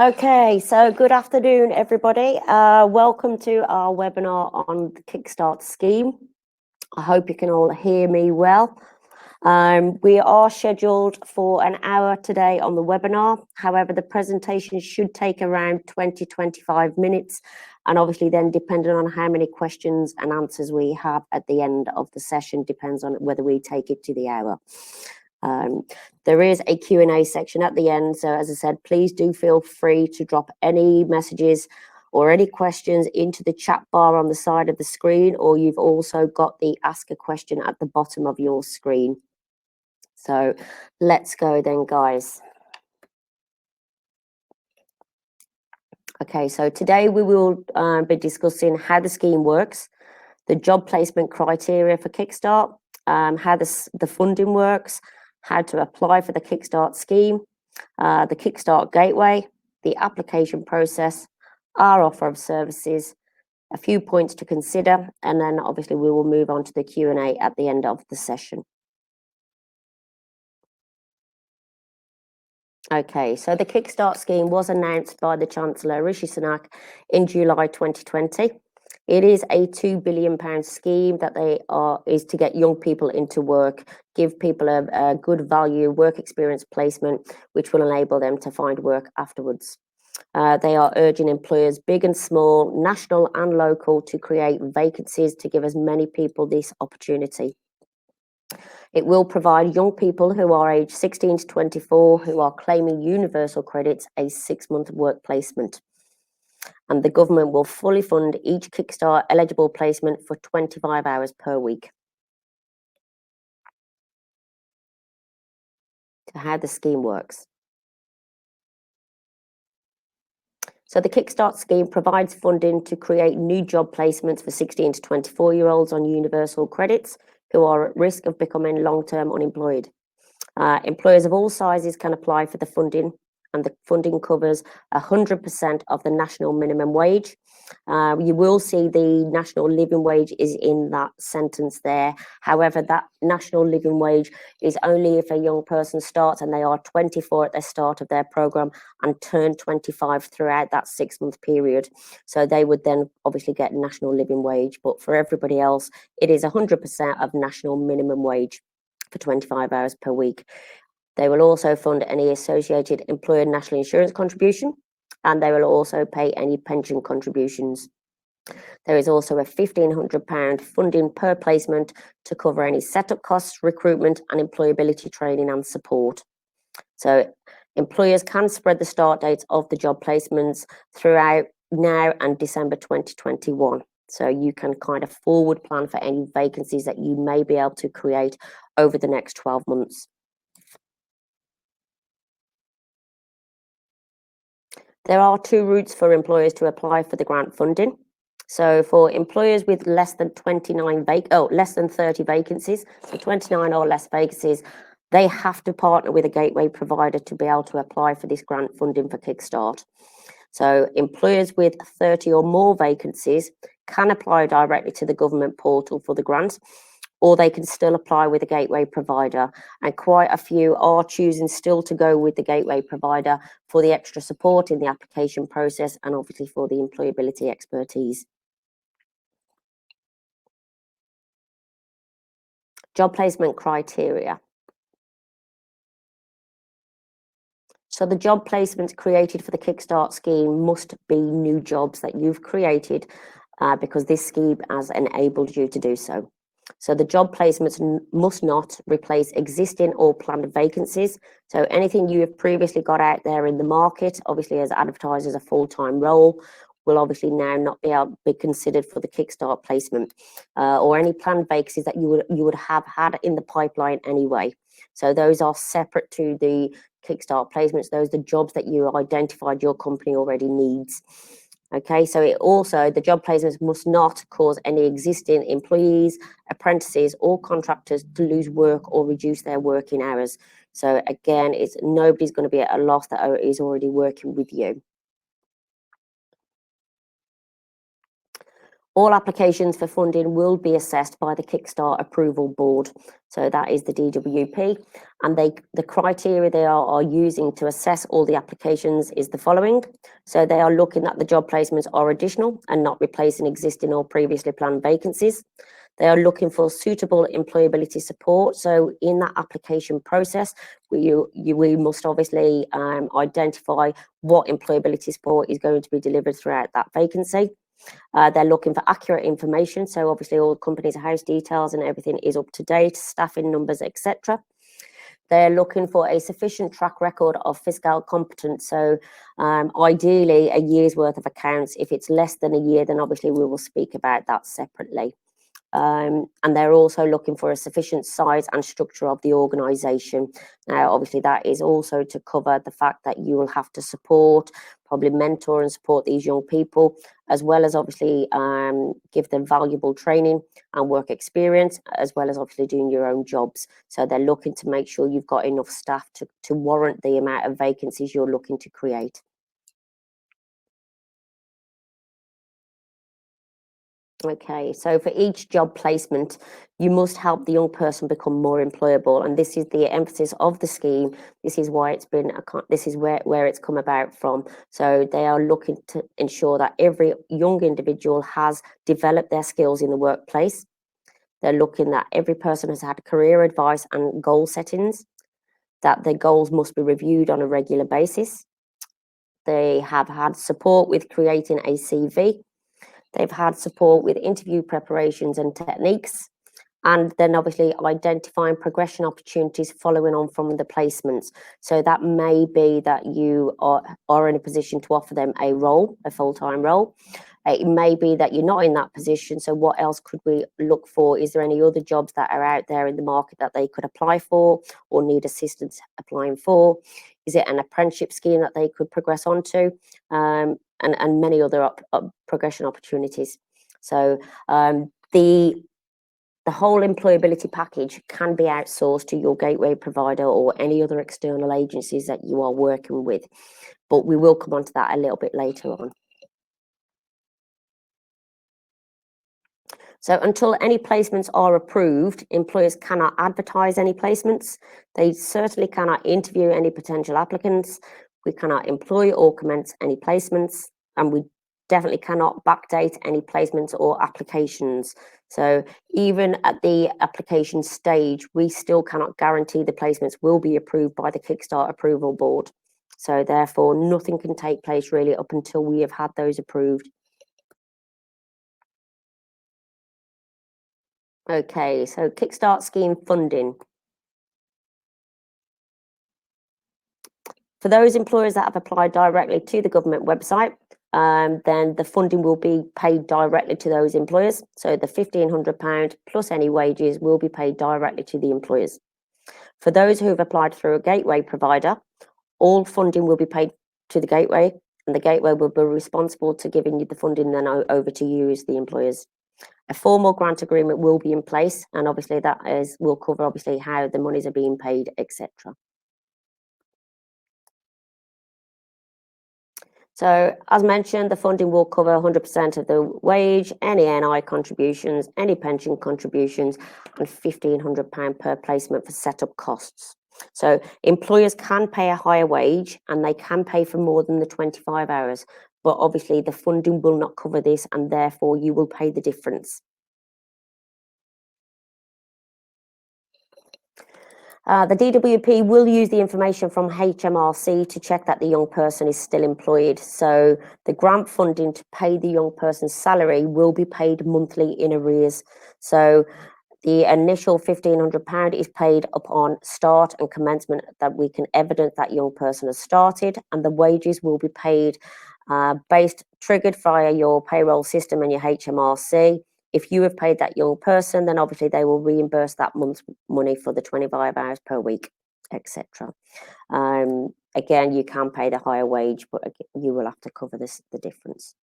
Okay, so good afternoon, everybody. Welcome to our webinar on the Kickstart scheme. I hope you can all hear me well. We are scheduled for an hour today on the webinar. However, the presentation should take around 20-25 minutes, and obviously then depending on how many questions and answers we have at the end of the session depends on whether we take it to the hour. There is a Q&A section at the end, so as I said, please do feel free to drop any messages or any questions into the chat bar on the side of the screen, or you've also got the ask a question at the bottom of your screen. So let's go then, guys. Okay, so today we will be discussing how the scheme works, the job placement criteria for Kickstart, how the funding works, how to apply for the Kickstart scheme, the Kickstart gateway, the application process, our offer of services, a few points to consider, and then obviously we will move on to the Q&A at the end of the session. Okay, so the Kickstart scheme was announced by the Chancellor Rishi Sunak in July 2020. It is a £2 billion scheme that is to get young people into work, give people a good value work experience placement, which will enable them to find work afterwards. They are urging employers, big and small, national and local, to create vacancies to give as many people this opportunity. It will provide young people who are aged 16 to 24 who are claiming universal credits a 6-month work placement. And the government will fully fund each Kickstart eligible placement for 25 hours per week. So how the scheme works. So the Kickstart scheme provides funding to create new job placements for 16 to 24-year-olds on universal credits who are at risk of becoming long-term unemployed. Employers of all sizes can apply for the funding, and the funding covers 100% of the national minimum wage. You will see the national living wage is in that sentence there. However, that national living wage is only if a young person starts and they are 24 at the start of their programme and turn 25 throughout that 6-month period. So they would then obviously get national living wage. But for everybody else, it is 100% of national minimum wage for 25 hours per week. They will also fund any associated employer national insurance contribution, and they will also pay any pension contributions. There is also a £1,500 funding per placement to cover any setup costs, recruitment and employability training and support. So employers can spread the start dates of the job placements throughout now and December 2021. So you can kind of forward plan for any vacancies that you may be able to create over the next 12 months. There are 2 routes for employers to apply for the grant funding. So for employers with less than 30 vacancies, so 29 or less vacancies, they have to partner with a gateway provider to be able to apply for this grant funding for Kickstart. So employers with 30 or more vacancies can apply directly to the government portal for the grant, or they can still apply with a gateway provider. And quite a few are choosing still to go with the gateway provider for the extra support in the application process and obviously for the employability expertise. Job placement criteria. So the job placements created for the Kickstart scheme must be new jobs that you've created because this scheme has enabled you to do so. So the job placements must not replace existing or planned vacancies. So anything you have previously got out there in the market, obviously as advertised as a full-time role, will obviously now not be able to be considered for the Kickstart placement, or any planned vacancies that you would have had in the pipeline anyway. So those are separate to the Kickstart placements. Those are the jobs that you identified your company already needs. Okay, so the job placements must not cause any existing employees, apprentices or contractors to lose work or reduce their working hours. So again, nobody's going to be at a loss that is already working with you. All applications for funding will be assessed by the Kickstart Approval Board. So that is the DWP. And the criteria they are using to assess all the applications is the following. So they are looking at the job placements are additional and not replacing existing or previously planned vacancies. They are looking for suitable employability support. So in that application process, we must obviously identify what employability support is going to be delivered throughout that vacancy. They're looking for accurate information. So obviously all companies' house details and everything is up to date, staffing numbers, etc. They're looking for a sufficient track record of fiscal competence. So ideally a year's worth of accounts. If it's less than a year, then obviously we will speak about that separately. And they're also looking for a sufficient size and structure of the organisation. Now, obviously, that is also to cover the fact that you will have to support, probably mentor and support these young people, as well as obviously give them valuable training and work experience, as well as obviously doing your own jobs. So they're looking to make sure you've got enough staff to warrant the amount of vacancies you're looking to create. Okay, so for each job placement, you must help the young person become more employable, and this is the emphasis of the scheme. This is why it's been. This is where it's come about from. So they are looking to ensure that every young individual has developed their skills in the workplace. They're looking that every person has had career advice and goal settings. That their goals must be reviewed on a regular basis. They have had support with creating a CV. They've had support with interview preparations and techniques, and then obviously identifying progression opportunities following on from the placements. So that may be that you are in a position to offer them a role, a full-time role. It may be that you're not in that position. So what else could we look for? Is there any other jobs that are out there in the market that they could apply for or need assistance applying for? Is it an apprenticeship scheme that they could progress onto? And many other progression opportunities. So the whole employability package can be outsourced to your gateway provider or any other external agencies that you are working with. But we will come on to that a little bit later on. So until any placements are approved, employers cannot advertise any placements. They certainly cannot interview any potential applicants. We cannot employ or commence any placements, and we definitely cannot backdate any placements or applications. So even at the application stage, we still cannot guarantee the placements will be approved by the Kickstart Approval Board. So therefore, nothing can take place really up until we have had those approved. Okay, so Kickstart Scheme funding. For those employers that have applied directly to the government website, then the funding will be paid directly to those employers. So the £1,500 plus any wages will be paid directly to the employers. For those who have applied through a gateway provider, all funding will be paid to the gateway, and the gateway will be responsible to giving you the funding then over to you as the employers. A formal grant agreement will be in place, and obviously that will cover obviously how the monies are being paid, etc. So as mentioned, the funding will cover 100% of the wage, any NI contributions, any pension contributions, and £1,500 per placement for setup costs. So employers can pay a higher wage and they can pay for more than the 25 hours, but obviously the funding will not cover this, and therefore you will pay the difference. The DWP will use the information from HMRC to check that the young person is still employed. So the grant funding to pay the young person's salary will be paid monthly in arrears. So the initial £1,500 is paid upon start and commencement, that we can evidence that young person has started, and the wages will be paid triggered via your payroll system and your HMRC. If you have paid that young person, then obviously they will reimburse that month's money for the 25 hours per week, etc. Again, you can pay the higher wage, but you will have to cover the difference.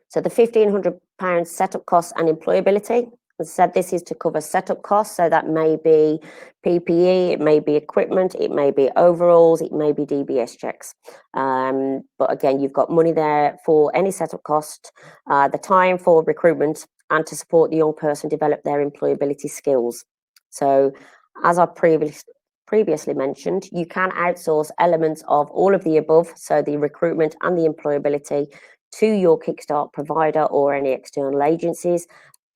So the £1,500 setup costs and employability. As I said, this is to cover setup costs, so that may be PPE, it may be equipment, it may be overalls, it may be DBS checks. But again, you've got money there for any setup cost, the time for recruitment, and to support the young person develop their employability skills. So, as I previously mentioned, you can outsource elements of all of the above, so the recruitment and the employability, to your Kickstart provider or any external agencies,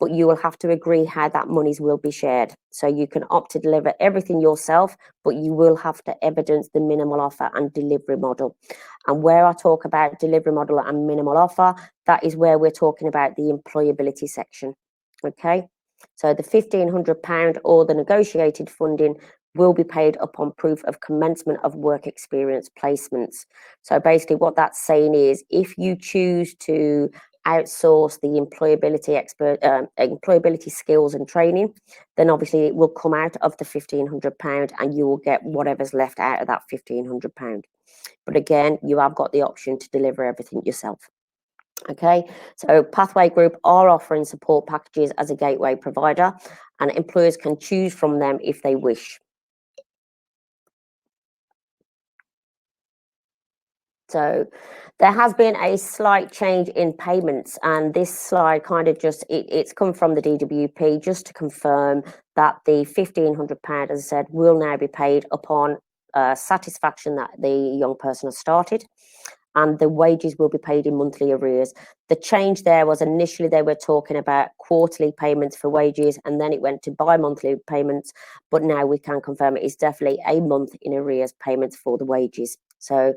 but you will have to agree how that monies will be shared. So you can opt to deliver everything yourself, but you will have to evidence the minimal offer and delivery model. And where I talk about delivery model and minimal offer, that is where we're talking about the employability section. Okay, so the £1,500 or the negotiated funding will be paid upon proof of commencement of work experience placements. So basically what that's saying is, if you choose to outsource the employability skills and training, then obviously it will come out of the £1,500 and you will get whatever's left out of that £1,500. But again, you have got the option to deliver everything yourself. Okay, so Pathway Group are offering support packages as a gateway provider, and employers can choose from them if they wish. So there has been a slight change in payments, and this slide kind of it's come from the DWP just to confirm that the £1,500, as I said, will now be paid upon satisfaction that the young person has started, and the wages will be paid in monthly arrears. The change there was, initially they were talking about quarterly payments for wages, and then it went to bi-monthly payments, but now we can confirm it is definitely a month in arrears payments for the wages. So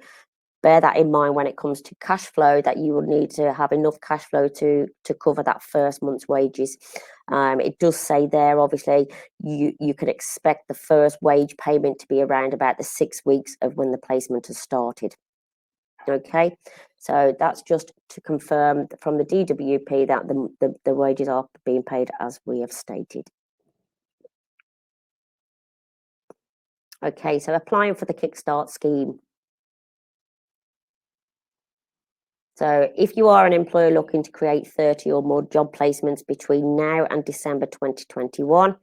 bear that in mind when it comes to cash flow, that you will need to have enough cash flow to cover that first month's wages. It does say there, obviously, you could expect the first wage payment to be around about the 6 weeks of when the placement has started. Okay, so that's just to confirm from the DWP that the wages are being paid as we have stated. Okay, so applying for the Kickstart scheme. So if you are an employer looking to create 30 or more job placements between now and December 2021,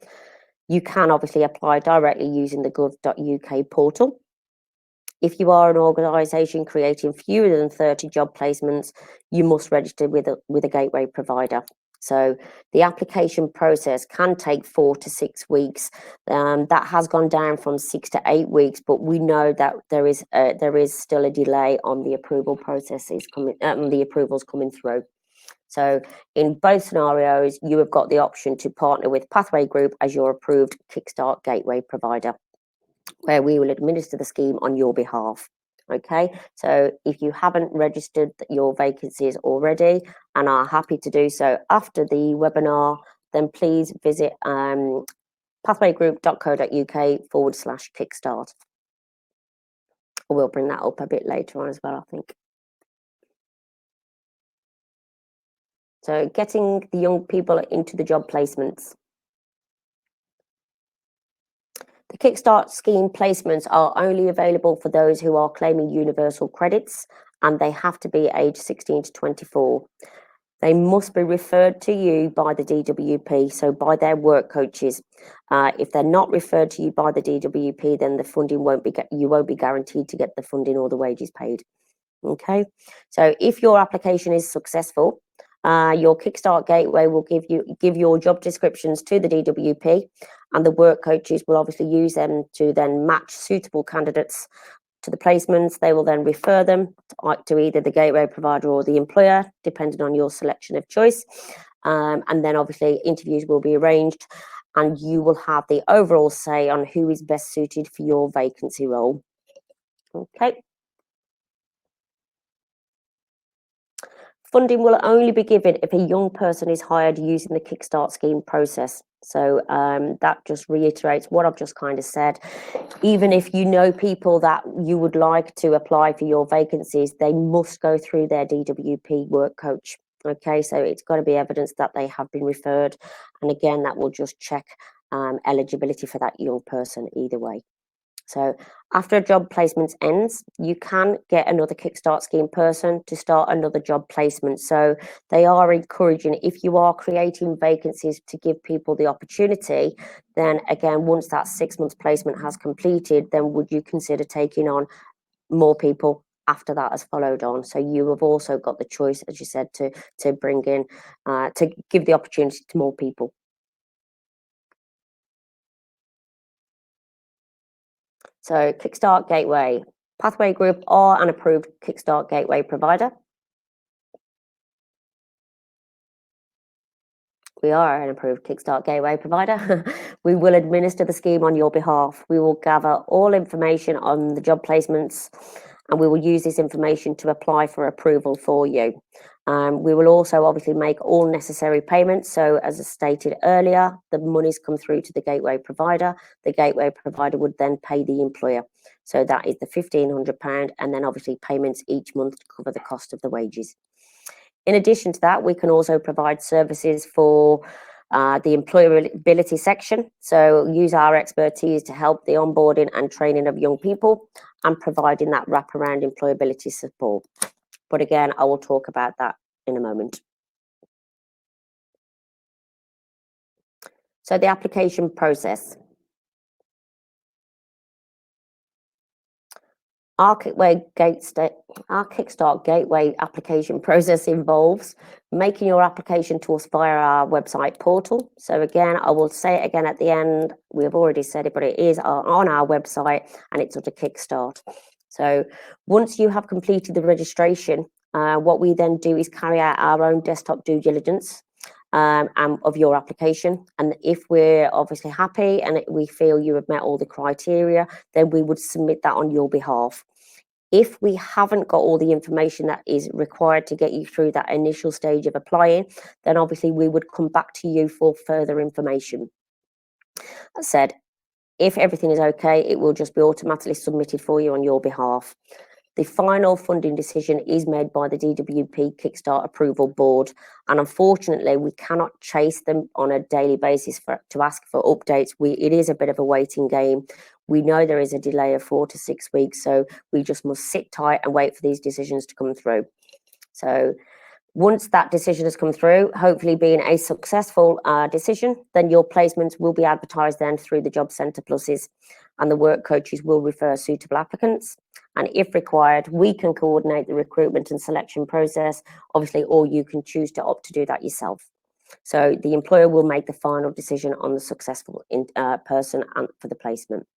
you can obviously apply directly using the gov.uk portal. If you are an organisation creating fewer than 30 job placements, you must register with a gateway provider. So the application process can take 4 to 6 weeks. That has gone down from 6 to 8 weeks, but we know that there is still a delay on the approval processes the approvals coming through. So in both scenarios, you have got the option to partner with Pathway Group as your approved Kickstart gateway provider, where we will administer the scheme on your behalf. Okay, so if you haven't registered your vacancies already and are happy to do so after the webinar, then please visit pathwaygroup.co.uk/kickstart. We'll bring that up a bit later on as well, I think. So getting the young people into the job placements. The Kickstart scheme placements are only available for those who are claiming universal credits, and they have to be aged 16 to 24. They must be referred to you by the DWP, so by their work coaches. If they're not referred to you by the DWP, then the funding you won't be guaranteed to get the funding or the wages paid. Okay, so if your application is successful, your Kickstart Gateway will give your job descriptions to the DWP, and the work coaches will obviously use them to then match suitable candidates to the placements. They will then refer them to either the gateway provider or the employer, depending on your selection of choice. And then obviously interviews will be arranged, and you will have the overall say on who is best suited for your vacancy role. Okay. Funding will only be given if a young person is hired using the Kickstart scheme process. So that just reiterates what I've just kind of said. Even if you know people that you would like to apply for your vacancies, they must go through their DWP work coach. Okay, so it's got to be evidence that they have been referred. And again, that will just check eligibility for that young person either way. So after a job placement ends, you can get another Kickstart Scheme person to start another job placement. So they are encouraging, if you are creating vacancies to give people the opportunity, then again, once that 6 months placement has completed, then would you consider taking on more people after that has followed on? So you have also got the choice, as you said, to bring in, to give the opportunity to more people. So Kickstart Gateway. Pathway Group are an approved Kickstart Gateway provider. We are an approved Kickstart Gateway provider. We will administer the scheme on your behalf. We will gather all information on the job placements, and we will use this information to apply for approval for you. We will also obviously make all necessary payments. So as I stated earlier, the monies come through to the gateway provider. The gateway provider would then pay the employer. So that is the £1,500, and then obviously payments each month to cover the cost of the wages. In addition to that, we can also provide services for the employability section. So use our expertise to help the onboarding and training of young people and providing that wraparound employability support. But again, I will talk about that in a moment. So the application process. Our Kickstart Gateway application process involves making your application to us via our website portal. So again, I will say it again at the end. We have already said it, but it is on our website, and it's under Kickstart. So once you have completed the registration, what we then do is carry out our own desktop due diligence and of your application. And if we're obviously happy and we feel you have met all the criteria, then we would submit that on your behalf. If we haven't got all the information that is required to get you through that initial stage of applying, then obviously we would come back to you for further information. As said, if everything is okay, it will just be automatically submitted for you on your behalf. The final funding decision is made by the DWP Kickstart Approval Board, and unfortunately, we cannot chase them on a daily basis to ask for updates. It is a bit of a waiting game. We know there is a delay of 4 to 6 weeks, so we just must sit tight and wait for these decisions to come through. So once that decision has come through, hopefully being a successful decision, then your placements will be advertised then through the Job Centre Pluses, and the work coaches will refer suitable applicants. And if required, we can coordinate the recruitment and selection process, obviously, or you can choose to opt to do that yourself. So the employer will make the final decision on the successful person and for the placement.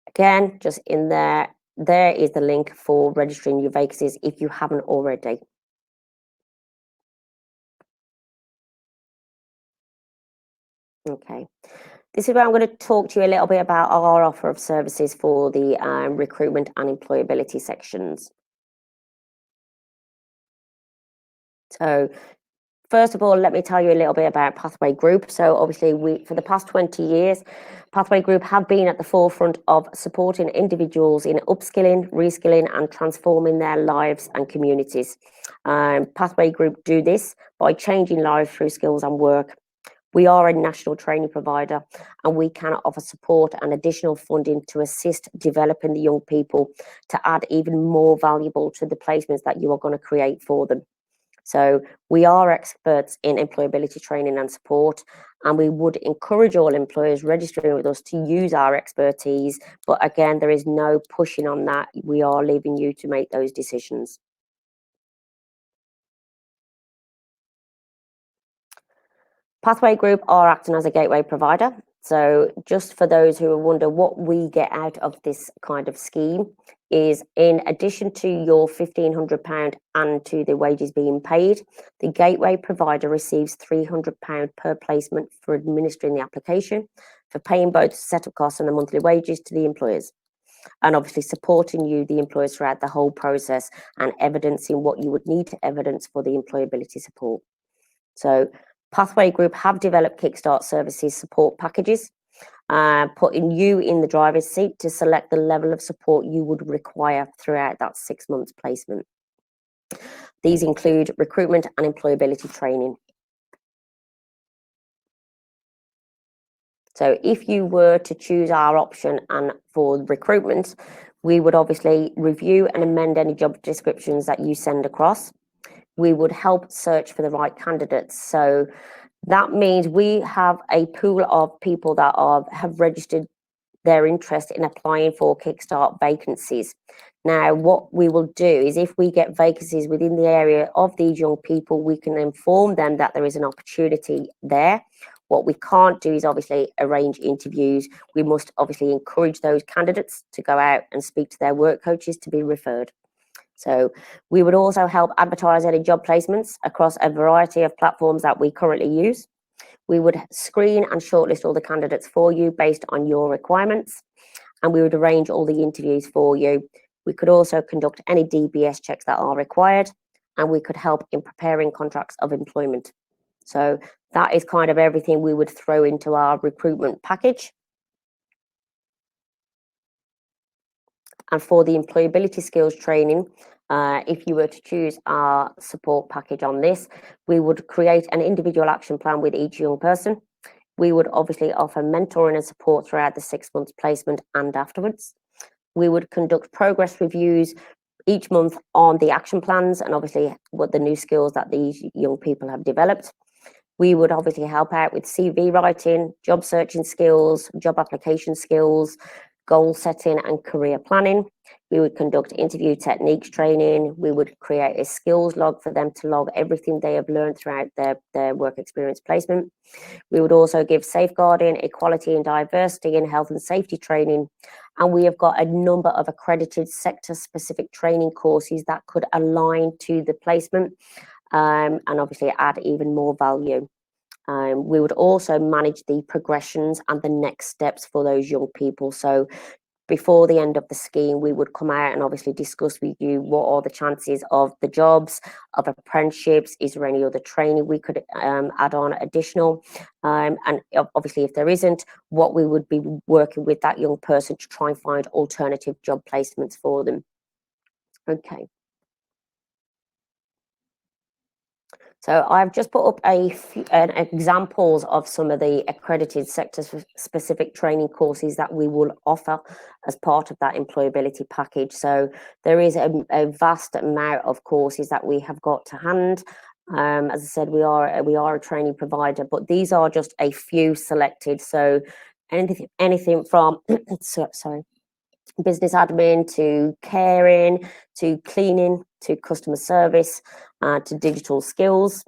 Again, just in there is the link for registering your vacancies if you haven't already. Okay. This is where I'm going to talk to you a little bit about our offer of services for the recruitment and employability sections. So first of all, let me tell you a little bit about Pathway Group. So obviously, for the past 20 years, Pathway Group have been at the forefront of supporting individuals in upskilling, reskilling, and transforming their lives and communities. Pathway Group do this by changing lives through skills and work. We are a national training provider, and we can offer support and additional funding to assist developing the young people to add even more valuable to the placements that you are going to create for them. So we are experts in employability training and support, and we would encourage all employers registering with us to use our expertise. But again, there is no pushing on that. We are leaving you to make those decisions. Pathway Group are acting as a gateway provider. So just for those who wonder what we get out of this kind of scheme is, in addition to your £1,500 and to the wages being paid, the gateway provider receives £300 per placement for administering the application, for paying both setup costs and the monthly wages to the employers, and obviously supporting you, the employers, throughout the whole process and evidencing what you would need to evidence for the employability support. So Pathway Group have developed Kickstart services support packages, putting you in the driver's seat to select the level of support you would require throughout that 6 months placement. These include recruitment and employability training. So if you were to choose our option and for recruitment, we would obviously review and amend any job descriptions that you send across. We would help search for the right candidates. So that means we have a pool of people that have registered their interest in applying for Kickstart vacancies. Now, what we will do is if we get vacancies within the area of these young people, we can inform them that there is an opportunity there. What we can't do is obviously arrange interviews. We must obviously encourage those candidates to go out and speak to their work coaches to be referred. So we would also help advertise any job placements across a variety of platforms that we currently use. We would screen and shortlist all the candidates for you based on your requirements, and we would arrange all the interviews for you. We could also conduct any DBS checks that are required, and we could help in preparing contracts of employment. So that is kind of everything we would throw into our recruitment package. And for the employability skills training, if you were to choose our support package on this, we would create an individual action plan with each young person. We would obviously offer mentoring and support throughout the 6 months placement and afterwards. We would conduct progress reviews each month on the action plans and obviously what the new skills that these young people have developed. We would obviously help out with CV writing, job searching skills, job application skills, goal setting and career planning. We would conduct interview techniques training. We would create a skills log for them to log everything they have learned throughout their work experience placement. We would also give safeguarding, equality and diversity and health and safety training. And we have got a number of accredited sector-specific training courses that could align to the placement and obviously add even more value. We would also manage the progressions and the next steps for those young people. So before the end of the scheme, we would come out and obviously discuss with you what are the chances of the jobs, of apprenticeships, is there any other training we could add on additional, and obviously if there isn't, what we would be working with that young person to try and find alternative job placements for them. Okay. So I've just put up a few examples of some of the accredited sector-specific training courses that we will offer as part of that employability package. So there is a vast amount of courses that we have got to hand. As I said, we are a training provider, but these are just a few selected. So anything from business admin to caring to cleaning to customer service to digital skills.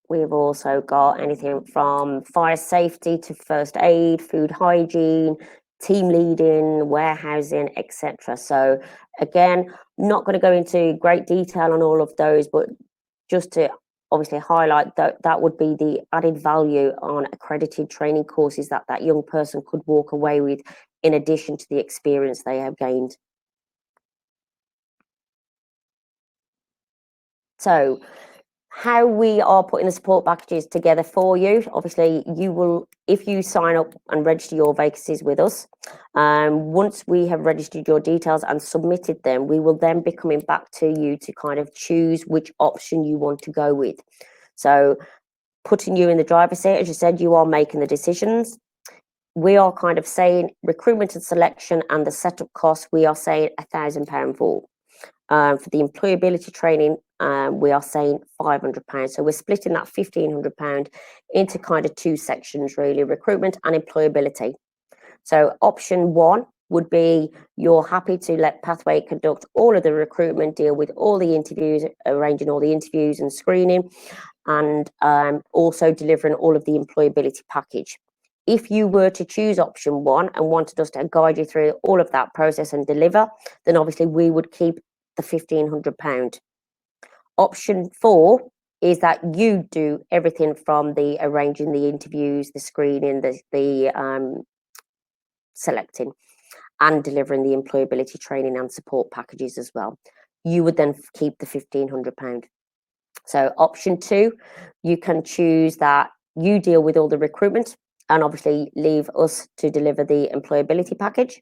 We've also got anything from fire safety to first aid, food hygiene, team leading, warehousing, etc. So again, not going to go into great detail on all of those, but just to obviously highlight that would be the added value on accredited training courses that that young person could walk away with in addition to the experience they have gained. So how we are putting the support packages together for you, obviously you will, if you sign up and register your vacancies with us, once we have registered your details and submitted them, we will then be coming back to you to kind of choose which option you want to go with. So putting you in the driver's seat, as you said, you are making the decisions. We are kind of saying recruitment and selection and the setup costs, we are saying £1,000 for. For the employability training, we are saying £500. So we're splitting that £1,500 into kind of two sections, really, recruitment and employability. So option one would be you're happy to let Pathway conduct all of the recruitment, deal with all the interviews, arranging all the interviews and screening, and also delivering all of the employability package. If you were to choose option one and wanted us to guide you through all of that process and deliver, then obviously we would keep the £1,500. Option four is that you do everything from the arranging the interviews, the screening, the selecting and delivering the employability training and support packages as well. You would then keep the £1,500. So option two, you can choose that you deal with all the recruitment and obviously leave us to deliver the employability package.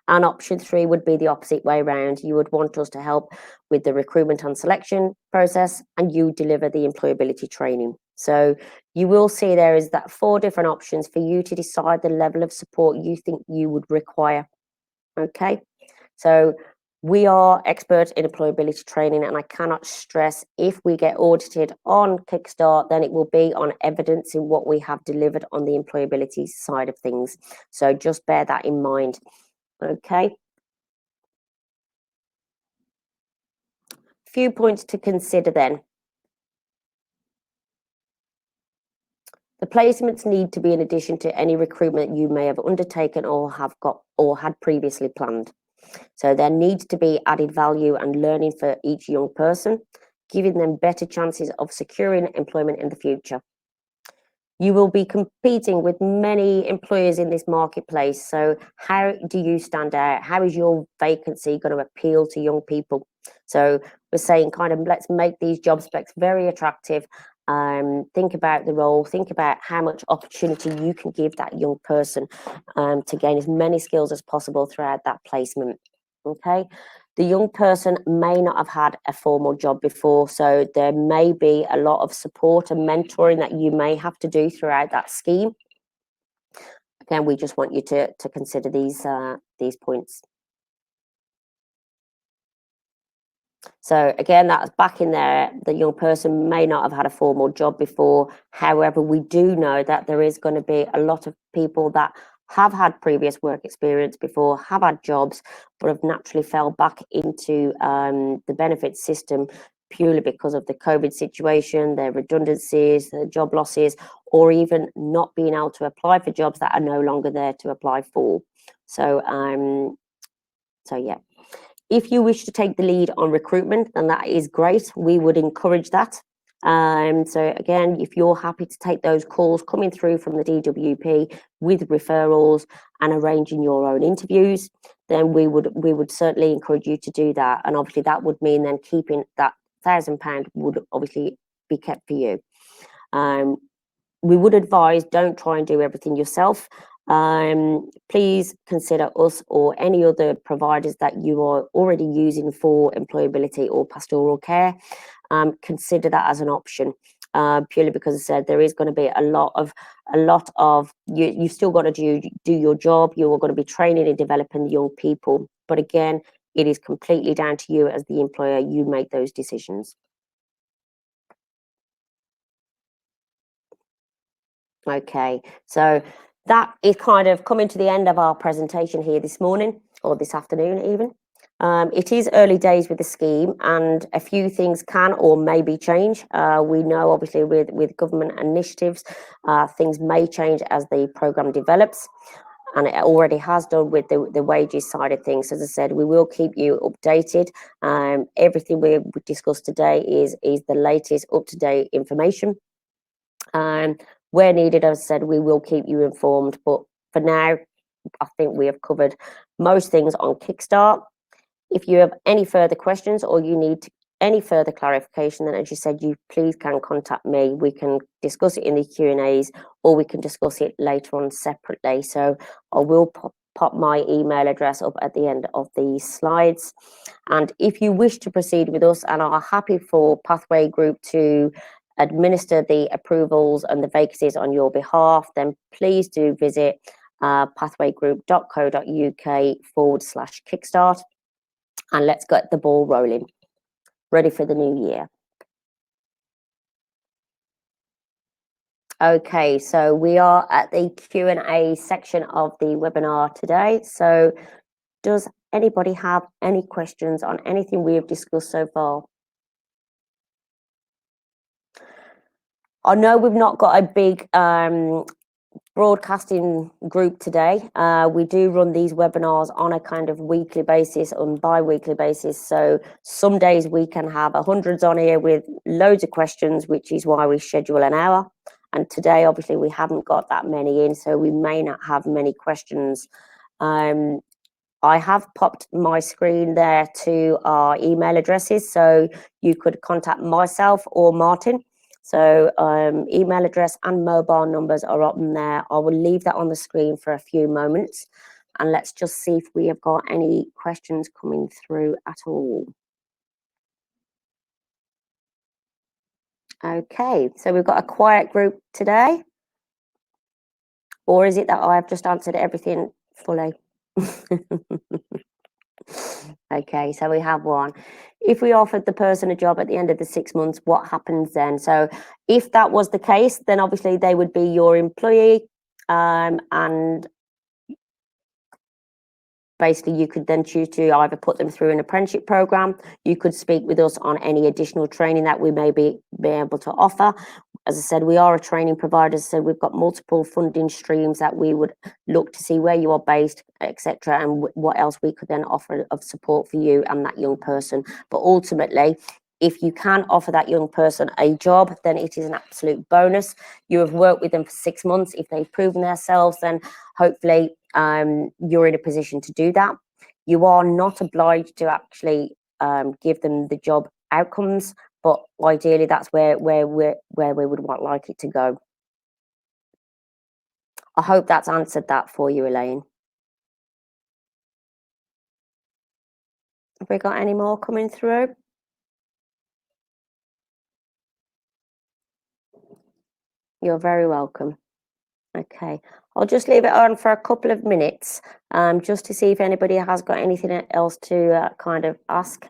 And option three would be the opposite way around. You would want us to help with the recruitment and selection process and you deliver the employability training. So you will see there is that 4 different options for you to decide the level of support you think you would require. Okay, so we are experts in employability training, and I cannot stress, if we get audited on Kickstart, then it will be on evidence in what we have delivered on the employability side of things. So just bear that in mind. Okay. Few points to consider then. The placements need to be in addition to any recruitment you may have undertaken or have got or had previously planned. So there needs to be added value and learning for each young person, giving them better chances of securing employment in the future. You will be competing with many employers in this marketplace. So how do you stand out? How is your vacancy going to appeal to young people? So we're saying kind of let's make these job specs very attractive. Think about the role, think about how much opportunity you can give that young person to gain as many skills as possible throughout that placement. Okay. The young person may not have had a formal job before, so there may be a lot of support and mentoring that you may have to do throughout that scheme. Again, we just want you to consider these points. So again, that's back in there. The young person may not have had a formal job before. However, we do know that there is going to be a lot of people that have had previous work experience before, have had jobs, but have naturally fell back into the benefits system purely because of the COVID situation, their redundancies, their job losses, or even not being able to apply for jobs that are no longer there to apply for. So, yeah. If you wish to take the lead on recruitment, then that is great. We would encourage that. So again, if you're happy to take those calls coming through from the DWP with referrals and arranging your own interviews, then we would certainly encourage you to do that. And obviously that would mean then keeping that £1,000 would obviously be kept for you. We would advise don't try and do everything yourself. Please consider us or any other providers that you are already using for employability or pastoral care. Consider that as an option, purely because I said there is going to be a lot of you've still got to do your job. You're going to be training and developing young people, but again, it is completely down to you as the employer. You make those decisions. Okay, so that is kind of coming to the end of our presentation here this morning, or this afternoon even. It is early days with the scheme, and a few things can or maybe change. We know obviously with government initiatives, things may change as the programme develops, and it already has done with the wages side of things. As I said, we will keep you updated. Everything we discussed today is the latest up-to-date information. Where needed, as I said, we will keep you informed. But for now, I think we have covered most things on Kickstart. If you have any further questions or you need any further clarification, then as you said, you please can contact me. We can discuss it in the Q&As, or we can discuss it later on separately. So I will pop my email address up at the end of the slides. And if you wish to proceed with us and are happy for Pathway Group to administer the approvals and the vacancies on your behalf, then please do visit pathwaygroup.co.uk/kickstart, and let's get the ball rolling, ready for the new year. Okay, so we are at the Q&A section of the webinar today. So does anybody have any questions on anything we have discussed so far? I know we've not got a big broadcasting group today. We do run these webinars on a kind of weekly basis and bi-weekly basis. So some days we can have hundreds on here with loads of questions, which is why we schedule an hour. And today, obviously, we haven't got that many in, so we may not have many questions. I have popped my screen there to our email addresses, so you could contact myself or Martin. So email address and mobile numbers are up in there. I will leave that on the screen for a few moments, and let's just see if we have got any questions coming through at all. Okay, so we've got a quiet group today. Or is it that I've just answered everything fully? Okay, so we have one. If we offered the person a job at the end of the 6 months, what happens then? So if that was the case, then obviously they would be your employee, and basically you could then choose to either put them through an apprenticeship program. You could speak with us on any additional training that we may be able to offer. As I said, we are a training provider, so we've got multiple funding streams that we would look to see where you are based, etc., and what else we could then offer of support for you and that young person. But ultimately, if you can offer that young person a job, then it is an absolute bonus. You have worked with them for 6 months. If they've proven themselves, then hopefully you're in a position to do that. You are not obliged to actually give them the job outcomes, but ideally that's where we would like it to go. I hope that's answered that for you, Elaine. Have we got any more coming through? You're very welcome. Okay, I'll just leave it on for a couple of minutes, just to see if anybody has got anything else to kind of ask.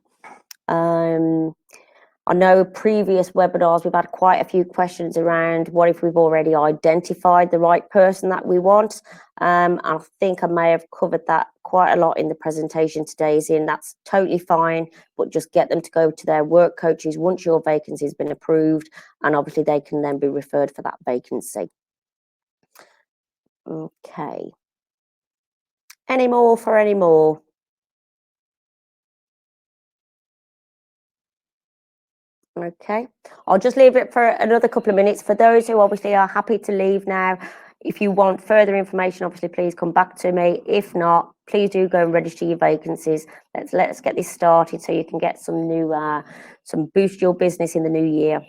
I know previous webinars, we've had quite a few questions around what if we've already identified the right person that we want. I think I may have covered that quite a lot in the presentation today, that's totally fine, but just get them to go to their work coaches once your vacancy has been approved, and obviously they can then be referred for that vacancy. Okay. Any more for any more? Okay, I'll just leave it for another couple of minutes. For those who obviously are happy to leave now, if you want further information, obviously please come back to me. If not, please do go and register your vacancies. Let's get this started so you can get some new some boost your business in the new year.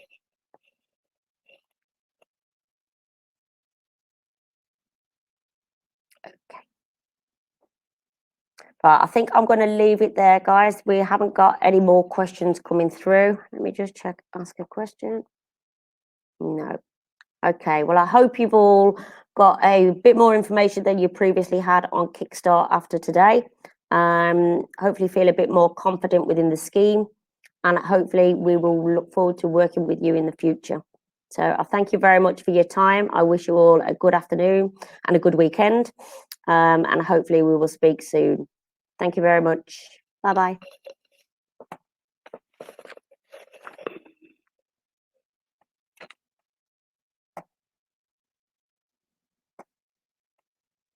Okay. But I think I'm going to leave it there, guys. We haven't got any more questions coming through. Let me just check, ask a question. No. Okay, well, I hope you've all got a bit more information than you previously had on Kickstart after today. Hopefully feel a bit more confident within the scheme, and hopefully we will look forward to working with you in the future. So I thank you very much for your time. I wish you all a good afternoon and a good weekend, and hopefully we will speak soon. Thank you very much. Bye-bye.